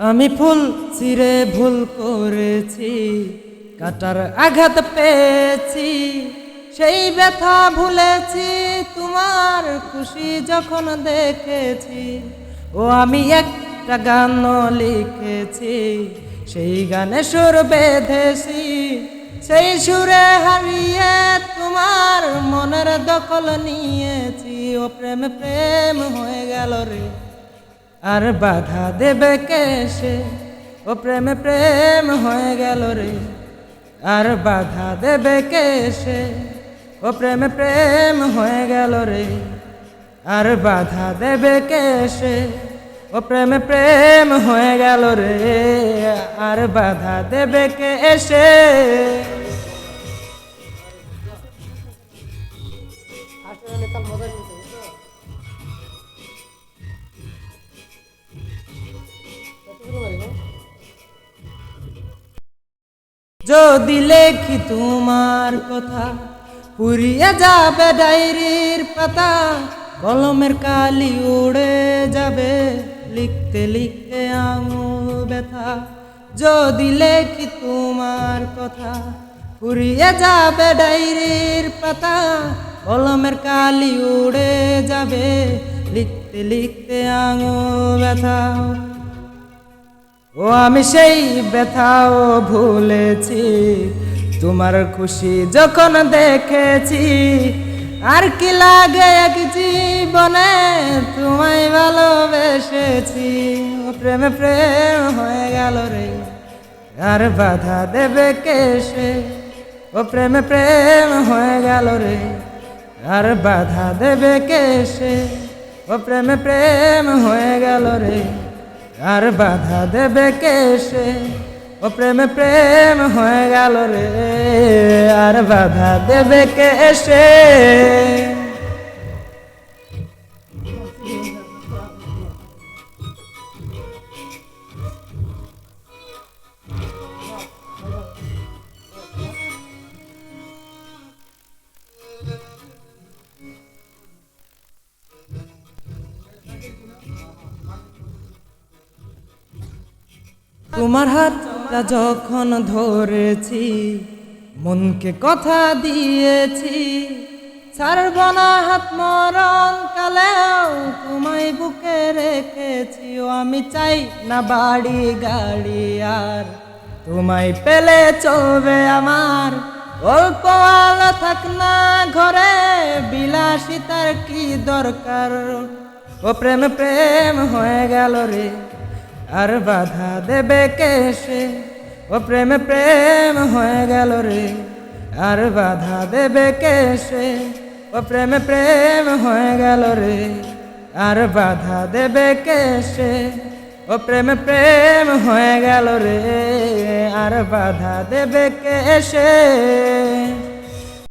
আমি ফুল ছিঁড়ে ভুল করেছি, কাটার আঘাত পেয়েছি, সেই ব্যথা ভুলেছি তোমার খুশি যখন দেখেছি। ও আমি একটা গান লিখেছি, সেই গানে সুর বেঁধেছি, সেই সুরে হারিয়ে তোমার মনের দখল নিয়েছি। ও প্রেম প্রেম হয়ে গেল রে, আর বাধা দেবে কেসে। ও প্রেম প্রেম হয়ে গেল রে, আর বাধা দেবে কেসে। ও প্রেম প্রেম হয়ে গেল রে, আর বাধা দেবে কেসে। ও প্রেম প্রেম হয়ে গেল রে, আর বাধা দেবে কেসে। যদি লেখি তোমার কথা, পুড়িয়ে যাবে ডায়েরির পাতা, কলমের কালি উড়ে যাবে লিখতে লিখতে আঙুল ব্যথা। যদি লেখি তোমার কথা, পুড়িয়ে যাবে ডায়েরির পাতা, কলমের কালি উড়ে যাবে লিখতে লিখতে আঙুল ব্যথা। ও আমি সেই ব্যথাও ভুলেছি, তোমার খুশি যখন দেখেছি। আর কি লাগে এক জীবনে তোমায় ভালোবেসেছি। ও প্রেম প্রেম হয়ে গেল রে, আর বাধা দেবে কেসে। ও প্রেম প্রেম হয়ে গেল রে, আর বাধা দেবে কেসে। ও প্রেম প্রেম হয়ে গেল রে, আর বাধা দেবে কেসে। ও প্রেম প্রেম হয়ে গেল রে, আর বাধা দেবে কেসে। তোমার হাতটা যখন ধরেছি, মনকে কথা দিয়েছি, ছাড়ব না হাত মরণ কালেও তোমায় বুকে রেখেছি। ও আমি চাই না বাড়ি গাড়ি, আর তোমায় পেলে চলবে আমার। অল্প আলো থাক না ঘরে, বিলাসিতার কি দরকার। ও প্রেম প্রেম হয়ে গেল রে, আর বাধা দেবে কেসে। ও প্রেম প্রেম হয়ে গেল রে, আর বাধা দেবে কেসে। ও প্রেম প্রেম হয়ে গেল রে, আর বাধা দেবে কেসে। ও প্রেম প্রেম হয়ে গেল রে, আর বাধা দেবে কেসে।